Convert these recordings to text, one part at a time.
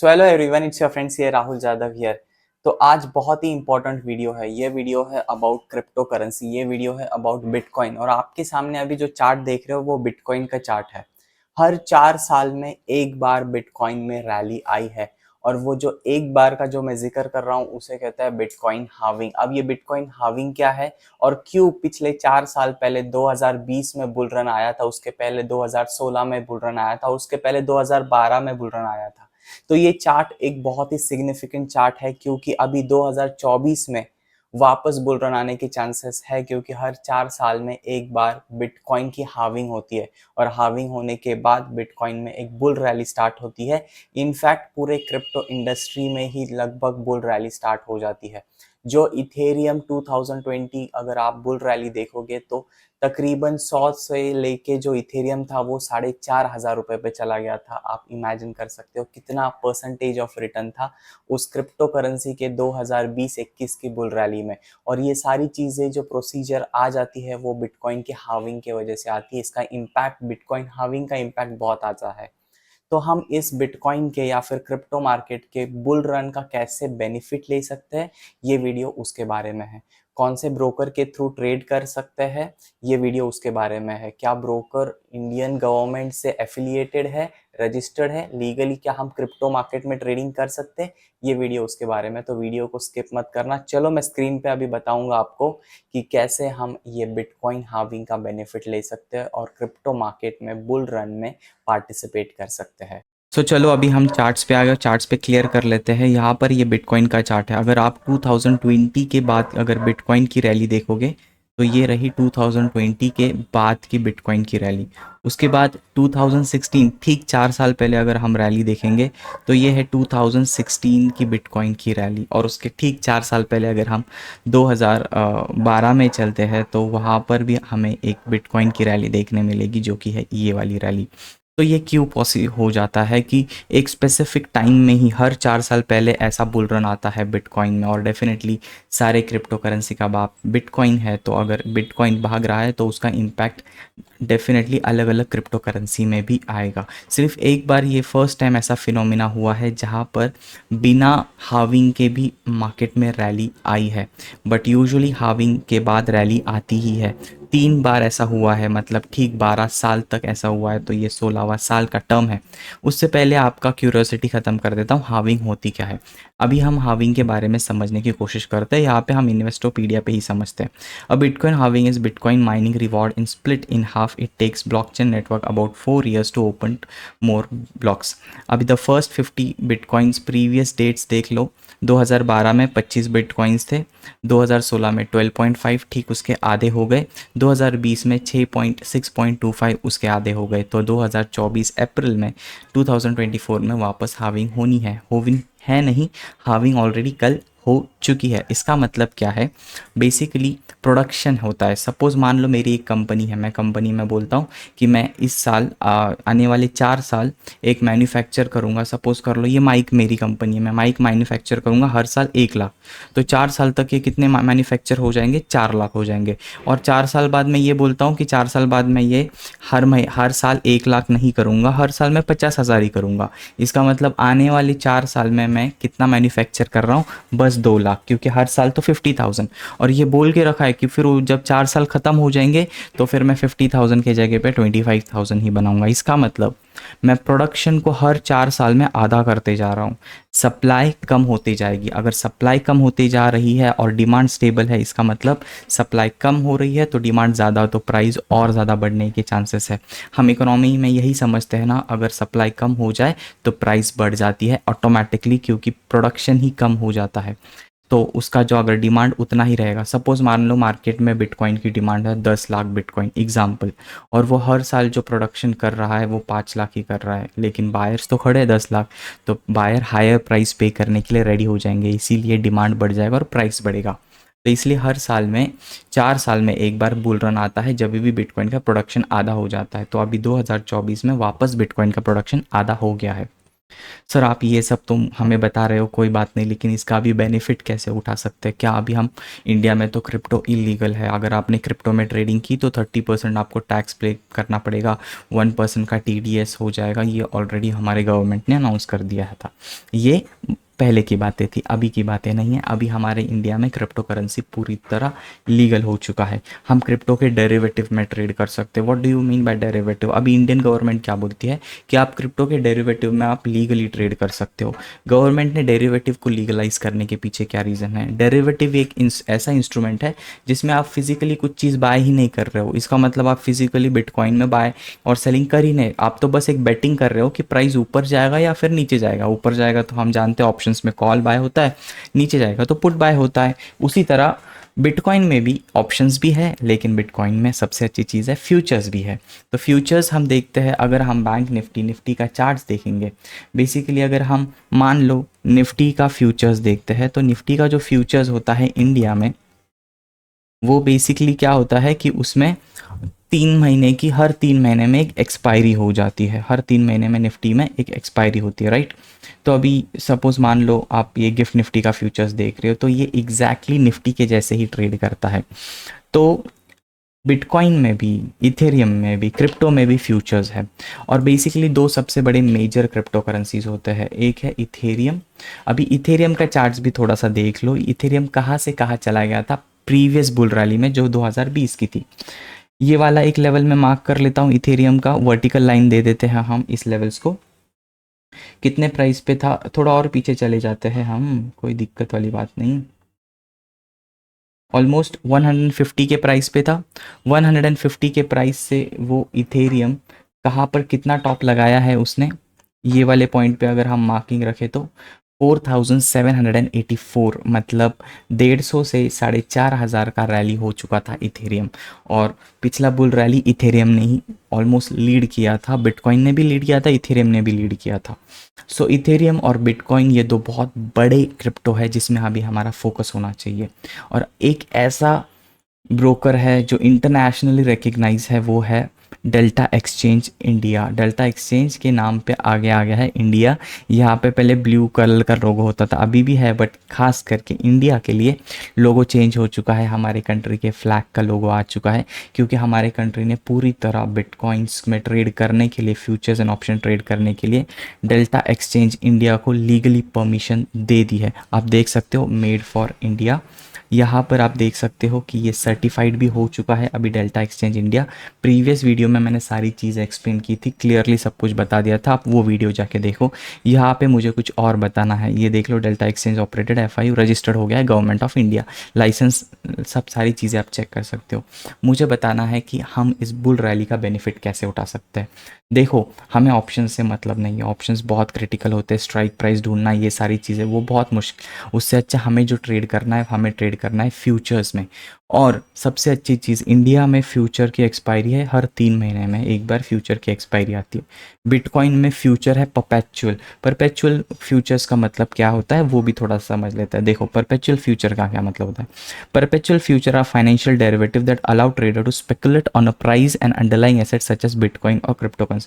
So hello everyone, it's your friends here Rahul Jadhav here. तो आज बहुत ही इंपॉर्टेंट वीडियो है। ये वीडियो है अबाउट क्रिप्टो करेंसी, ये वीडियो है अबाउट बिटकॉइन। और आपके सामने अभी जो चार्ट देख रहे हो वो बिटकॉइन का चार्ट है। हर 4 साल में एक बार बिटकॉइन में रैली आई है। और वो जो एक बार का जो मैं जिक्र कर रहा हूँ उसे कहता है बिटकॉइन हाविंग। अब ये बिटकॉइन हाविंग क्या है और क्यों पिछले 4 साल पहले 2020 में बुल रन आया था, उसके पहले 2016 में बुल रन आया था, उसके पहले 2012 में बुल रन आया था। तो ये चार्ट एक बहुत ही सिग्निफिकेंट चार्ट है क्योंकि अभी 2024 में वापस बुल रन आने के चांसेस है, क्योंकि हर 4 साल में एक बार बिटकॉइन की हाविंग होती है। और हाविंग होने के बाद बिटकॉइन में एक बुल रैली स्टार्ट होती है। इनफैक्ट पूरे क्रिप्टो इंडस्ट्री में ही लगभग बुल रैली स्टार्ट हो जाती है। जो इथेरियम 2020 अगर आप बुल रैली देखोगे तो तकरीबन 100 से लेके जो इथेरियम था वो 4,500 पे चला गया था। आप इमेजिन कर सकते हो कितना परसेंटेज ऑफ रिटर्न था उस क्रिप्टो करेंसी के 2020-21 की बुल रैली में। और ये सारी चीज़ें जो प्रोसीजर आ जाती है वो बिटकॉइन के हाविंग की वजह से आती है। इसका इम्पैक्ट, बिटकॉइन हाविंग का इम्पैक्ट बहुत आता है। तो हम इस बिटकॉइन के या फिर क्रिप्टो मार्केट के बुल रन का कैसे बेनिफिट ले सकते हैं, ये वीडियो उसके बारे में है। कौन से ब्रोकर के थ्रू ट्रेड कर सकते हैं, ये वीडियो उसके बारे में है। क्या ब्रोकर इंडियन गवर्नमेंट से एफिलिएटेड है, रजिस्टर्ड है लीगली, क्या हम क्रिप्टो मार्केट में ट्रेडिंग कर सकते हैं, ये वीडियो उसके बारे में। तो वीडियो को स्किप मत करना। चलो मैं स्क्रीन पे अभी बताऊंगा आपको कि कैसे हम ये बिटकॉइन हाविंग का बेनिफिट ले सकते हैं और क्रिप्टो मार्केट में बुल रन में पार्टिसिपेट कर सकते हैं। चलो अभी हम चार्ट्स पे आ गए, चार्ट्स पे क्लियर कर लेते हैं। यहाँ पर ये बिटकॉइन का चार्ट है। अगर आप 2020 के बाद अगर बिटकॉइन की रैली देखोगे तो ये रही 2020 के बाद की बिटकॉइन की रैली। उसके बाद 2016, ठीक 4 साल पहले अगर हम रैली देखेंगे तो ये है 2016 की बिटकॉइन की रैली। और उसके ठीक 4 साल पहले अगर हम 2012 में चलते हैं तो वहाँ पर भी हमें एक बिटकॉइन की रैली देखने मिलेगी, जो कि है ये वाली रैली। तो ये क्यों पॉसिबल हो जाता है कि एक स्पेसिफिक टाइम में ही हर 4 साल पहले ऐसा बुल रन आता है बिटकॉइन में। और डेफिनेटली सारे क्रिप्टो करेंसी का बाप बिटकॉइन है, तो अगर बिटकॉइन भाग रहा है तो उसका इम्पैक्ट डेफिनेटली अलग अलग क्रिप्टो करेंसी में भी आएगा। सिर्फ एक बार ये फर्स्ट टाइम ऐसा फिनोमिना हुआ है जहाँ पर बिना हाविंग के भी मार्केट में रैली आई है। बट यूजुअली हाविंग के बाद रैली आती ही है। 3 बार ऐसा हुआ है, मतलब ठीक 12 साल तक ऐसा हुआ है, तो ये 16वां साल का टर्म है। उससे पहले आपका क्यूरियोसिटी ख़त्म कर देता हूँ, हाविंग होती क्या है। अभी हम हाविंग के बारे में समझने की कोशिश करते हैं। यहाँ पे हम इन्वेस्टोपीडिया पे ही समझते हैं। अब bitcoin halving is bitcoin mining reward in split in half. It takes blockchain network about 4 years to open more blocks. अभी the first 50 bitcoins previous dates देख लो। 2012 में 25 बिटकॉइंस थे, 2016 में 12.5, ठीक उसके आधे हो गए। 2020 में 6.25 उसके आधे हो गए। तो 2024 अप्रैल में 2024 में वापस हाविंग होनी है। होविंग है नहीं, हाविंग ऑलरेडी कल हो चुकी है। इसका मतलब क्या है, बेसिकली प्रोडक्शन होता है। सपोज़ मान लो मेरी एक कंपनी है, मैं कंपनी में बोलता हूँ कि मैं इस साल आने वाले 4 साल एक मैन्युफैक्चर करूँगा। सपोज़ कर लो ये माइक मेरी कंपनी है, मैं माइक मैन्युफैक्चर करूँगा हर साल 1 लाख। तो 4 साल तक ये कितने मैन्युफैक्चर हो जाएंगे, 4 लाख हो जाएंगे। और 4 साल बाद मैं ये बोलता हूँ कि 4 साल बाद मैं ये हर साल 1 लाख नहीं करूँगा, हर साल मैं 50,000 ही करूँगा। इसका मतलब आने वाले 4 साल में मैं कितना मैन्युफैक्चर कर रहा हूँ, बस 2 लाख, क्योंकि हर साल तो 50,000। और ये बोल के रखा है कि फिर जब 4 साल ख़त्म हो जाएंगे तो फिर मैं 50,000 के जगह पे 25,000 ही बनाऊंगा। इसका मतलब मैं प्रोडक्शन को हर 4 साल में आधा करते जा रहा हूँ। सप्लाई कम होती जाएगी। अगर सप्लाई कम होती जा रही है और डिमांड स्टेबल है, इसका मतलब सप्लाई कम हो रही है तो डिमांड ज़्यादा, तो प्राइस और ज़्यादा बढ़ने के चांसेस है। हम इकोनॉमी में यही समझते हैं ना, अगर सप्लाई कम हो जाए तो प्राइस बढ़ जाती है ऑटोमेटिकली, क्योंकि प्रोडक्शन ही कम हो जाता है। तो उसका जो अगर डिमांड उतना ही रहेगा, सपोज़ मान लो मार्केट में बिटकॉइन की डिमांड है 10 लाख बिटकॉइन एग्जाम्पल, और वो हर साल जो प्रोडक्शन कर रहा है वो 5 लाख ही कर रहा है, लेकिन बायर्स तो खड़े हैं 10 लाख। तो बायर हायर प्राइस पे करने के लिए रेडी हो जाएंगे, इसीलिए डिमांड बढ़ जाएगा और प्राइस बढ़ेगा। तो इसलिए हर साल में 4 साल में एक बार बुल रन आता है जब भी बिटकॉइन का प्रोडक्शन आधा हो जाता है। तो अभी 2024 में वापस बिटकॉइन का प्रोडक्शन आधा हो गया है। सर आप ये सब तुम हमें बता रहे हो कोई बात नहीं, लेकिन इसका भी बेनिफिट कैसे उठा सकते हैं? क्या अभी हम इंडिया में तो क्रिप्टो इलीगल है, अगर आपने क्रिप्टो में ट्रेडिंग की तो 30% आपको टैक्स पे करना पड़ेगा, 1% का TDS हो जाएगा। ये ऑलरेडी हमारे गवर्नमेंट ने अनाउंस कर दिया था। ये पहले की बातें थी, अभी की बातें नहीं है। अभी हमारे इंडिया में क्रिप्टो करेंसी पूरी तरह लीगल हो चुका है। हम क्रिप्टो के डेरिवेटिव में ट्रेड कर सकते हैं। What do you mean by derivative? अभी इंडियन गवर्नमेंट क्या बोलती है कि आप क्रिप्टो के डेरिवेटिव में आप लीगली ट्रेड कर सकते हो। गवर्नमेंट ने डेरिवेटिव को लीगलाइज करने के पीछे क्या रीज़न है? डेरिवेटिव एक ऐसा इंस्ट्रूमेंट है जिसमें आप फिजिकली कुछ चीज़ बाय ही नहीं कर रहे हो। इसका मतलब आप फिजिकली बिटकॉइन में बाय और सेलिंग कर ही नहीं, आप तो बस एक बेटिंग कर रहे हो कि प्राइस ऊपर जाएगा या फिर नीचे जाएगा। ऊपर जाएगा तो हम जानते हैं ऑप्शंस में कॉल बाय होता है, नीचे जाएगा तो पुट बाय होता है। उसी तरह बिटकॉइन में भी ऑप्शंस भी है, लेकिन बिटकॉइन में सबसे अच्छी चीज़ है फ्यूचर्स भी है। तो फ्यूचर्स हम देखते हैं, अगर हम बैंक निफ्टी का चार्ट्स देखेंगे, बेसिकली अगर हम मान लो निफ्टी का फ्यूचर्स देखते हैं, तो निफ्टी का जो फ्यूचर्स होता है इंडिया में, वो बेसिकली क्या होता है कि उसमें 3 महीने की, हर 3 महीने में एक एक्सपायरी हो जाती है। हर 3 महीने में निफ्टी में एक एक्सपायरी होती है, राइट? तो अभी सपोज मान लो आप ये गिफ्ट निफ्टी का फ्यूचर्स देख रहे हो, तो ये एग्जैक्टली निफ्टी के जैसे ही ट्रेड करता है। तो बिटकॉइन में भी, इथेरियम में भी, क्रिप्टो में भी फ्यूचर्स है। और बेसिकली दो सबसे बड़े मेजर क्रिप्टो करेंसीज होते हैं, एक है इथेरियम। अभी इथेरियम का चार्ट्स भी थोड़ा सा देख लो, इथेरियम कहाँ से कहाँ चला गया था प्रीवियस बुल रैली में जो 2020 की थी। ये वाला एक लेवल में मार्क कर लेता हूँ इथेरियम का, वर्टिकल लाइन दे देते हैं हम इस लेवल्स को। कितने प्राइस पे था, थोड़ा और पीछे चले जाते हैं हम, कोई दिक्कत वाली बात नहीं। ऑलमोस्ट 150 के प्राइस पे था। 150 के प्राइस से वो इथेरियम कहाँ पर कितना टॉप लगाया है उसने, ये वाले पॉइंट पे अगर हम मार्किंग रखें तो 4784, मतलब 150 से 4500 का रैली हो चुका था इथेरियम। और पिछला बुल रैली इथेरियम ने ही ऑलमोस्ट लीड किया था, बिटकॉइन ने भी लीड किया था, इथेरियम ने भी लीड किया था। सो इथेरियम और बिटकॉइन ये दो बहुत बड़े क्रिप्टो है जिसमें अभी हमारा फोकस होना चाहिए। और एक ऐसा ब्रोकर है जो इंटरनेशनली रिकग्नाइज है, वो है delta exchange India. Delta exchange के नाम पे आगे आ गया है इंडिया। यहाँ पे पहले ब्लू कलर का लोगो होता था, अभी भी है, बट खास करके इंडिया के लिए लोगो चेंज हो चुका है। हमारे कंट्री के फ्लैग का लोगो आ चुका है, क्योंकि हमारे कंट्री ने पूरी तरह बिटकॉइंस में ट्रेड करने के लिए, फ्यूचर्स एंड ऑप्शन ट्रेड करने के लिए डेल्टा एक्सचेंज इंडिया को लीगली परमिशन दे दी है। आप देख सकते हो मेड फॉर इंडिया, यहाँ पर आप देख सकते हो कि ये सर्टिफाइड भी हो चुका है अभी delta exchange India. Previous video में मैंने सारी चीज़ें एक्सप्लेन की थी, क्लियरली सब कुछ बता दिया था, आप वो वीडियो जाके देखो। यहाँ पे मुझे कुछ और बताना है, ये देख लो, delta exchange operated FIU registered हो गया है गवर्नमेंट ऑफ इंडिया, लाइसेंस, सब सारी चीज़ें आप चेक कर सकते हो। मुझे बताना है कि हम इस बुल रैली का बेनिफिट कैसे उठा सकते हैं। देखो, हमें ऑप्शन से मतलब नहीं है, ऑप्शंस बहुत क्रिटिकल होते हैं, स्ट्राइक प्राइस ढूंढना, ये सारी चीज़ें वो बहुत मुश्किल। उससे अच्छा हमें जो ट्रेड करना है, हमें ट्रेड करना है फ्यूचर्स में। और सबसे अच्छी चीज़, इंडिया में फ्यूचर की एक्सपायरी है, हर 3 महीने में एक बार फ्यूचर की एक्सपायरी आती है। बिटकॉइन में फ्यूचर है परपेचुअल। परपेचुअल फ्यूचर्स का मतलब क्या होता है वो भी थोड़ा समझ लेते हैं। देखो, परपेचुअल फ्यूचर का क्या मतलब होता है? Perpetual future are financial derivative that allow trader to speculate on a price and underlying assets such as bitcoin और cryptocurrency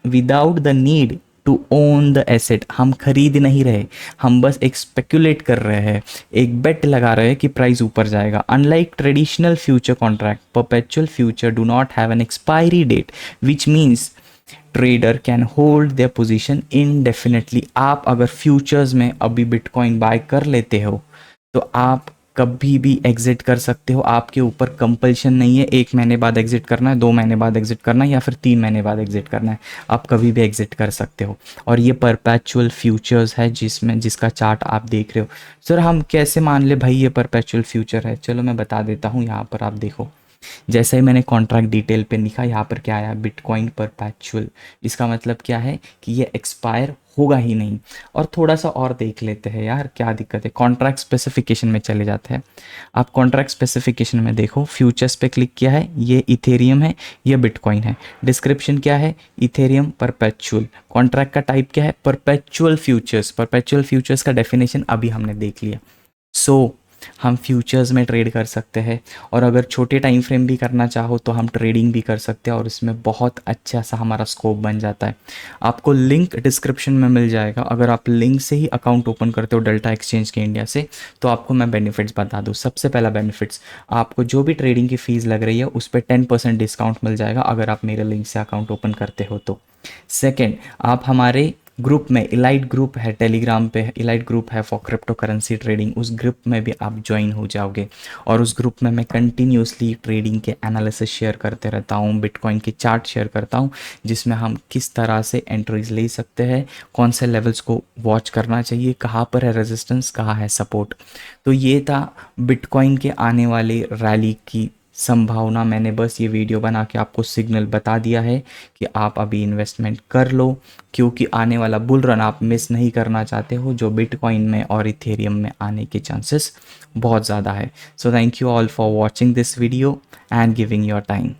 without the need to own the asset. हम खरीद नहीं रहे, हम बस एक स्पेकुलेट कर रहे हैं, एक बेट लगा रहे हैं कि प्राइस ऊपर जाएगा। Unlike traditional future contract, perpetual future do not have an expiry date, which means trader can hold their position indefinitely. आप अगर फ्यूचर्स में अभी बिटकॉइन बाय कर लेते हो तो आप कभी भी एग्जिट कर सकते हो, आपके ऊपर कंपल्शन नहीं है 1 महीने बाद एग्जिट करना है, 2 महीने बाद एग्जिट करना है या फिर 3 महीने बाद एग्जिट करना है, आप कभी भी एग्जिट कर सकते हो। और ये परपेचुअल फ्यूचर्स है जिसका चार्ट आप देख रहे हो। सर हम कैसे मान ले भाई ये परपेचुअल फ्यूचर है? चलो मैं बता देता हूँ, यहाँ पर आप देखो, जैसे ही मैंने कॉन्ट्रैक्ट डिटेल पे लिखा, यहाँ पर क्या आया, बिटकॉइन परपेचुअल। इसका मतलब क्या है कि ये एक्सपायर होगा ही नहीं। और थोड़ा सा और देख लेते हैं यार, क्या दिक्कत है, कॉन्ट्रैक्ट स्पेसिफिकेशन में चले जाते हैं। आप कॉन्ट्रैक्ट स्पेसिफिकेशन में देखो, फ्यूचर्स पे क्लिक किया है, ये इथेरियम है, ये बिटकॉइन है। डिस्क्रिप्शन क्या है, इथेरियम परपेचुअल। कॉन्ट्रैक्ट का टाइप क्या है, परपेचुअल फ्यूचर्स। परपेचुअल फ्यूचर्स का डेफिनेशन अभी हमने देख लिया। सो हम फ्यूचर्स में ट्रेड कर सकते हैं, और अगर छोटे टाइम फ्रेम भी करना चाहो तो हम ट्रेडिंग भी कर सकते हैं और इसमें बहुत अच्छा सा हमारा स्कोप बन जाता है। आपको लिंक डिस्क्रिप्शन में मिल जाएगा। अगर आप लिंक से ही अकाउंट ओपन करते हो डेल्टा एक्सचेंज के इंडिया से, तो आपको मैं बेनिफिट्स बता दूँ। सबसे पहला बेनिफिट्स, आपको जो भी ट्रेडिंग की फ़ीस लग रही है उस पर 10% डिस्काउंट मिल जाएगा अगर आप मेरे लिंक से अकाउंट ओपन करते हो तो। सेकेंड, आप हमारे ग्रुप में, इलाइट ग्रुप है टेलीग्राम पे, इलाइट ग्रुप है फॉर क्रिप्टो करेंसी ट्रेडिंग, उस ग्रुप में भी आप ज्वाइन हो जाओगे। और उस ग्रुप में मैं कंटिन्यूसली ट्रेडिंग के एनालिसिस शेयर करते रहता हूँ, बिटकॉइन के चार्ट शेयर करता हूँ, जिसमें हम किस तरह से एंट्रीज ले सकते हैं, कौन से लेवल्स को वॉच करना चाहिए, कहाँ पर है रेजिस्टेंस, कहाँ है सपोर्ट। तो ये था बिटकॉइन के आने वाले रैली की संभावना। मैंने बस ये वीडियो बना के आपको सिग्नल बता दिया है कि आप अभी इन्वेस्टमेंट कर लो, क्योंकि आने वाला बुल रन आप मिस नहीं करना चाहते हो, जो बिटकॉइन में और इथेरियम में आने के चांसेस बहुत ज़्यादा है। So thank you all for watching this video and giving your time.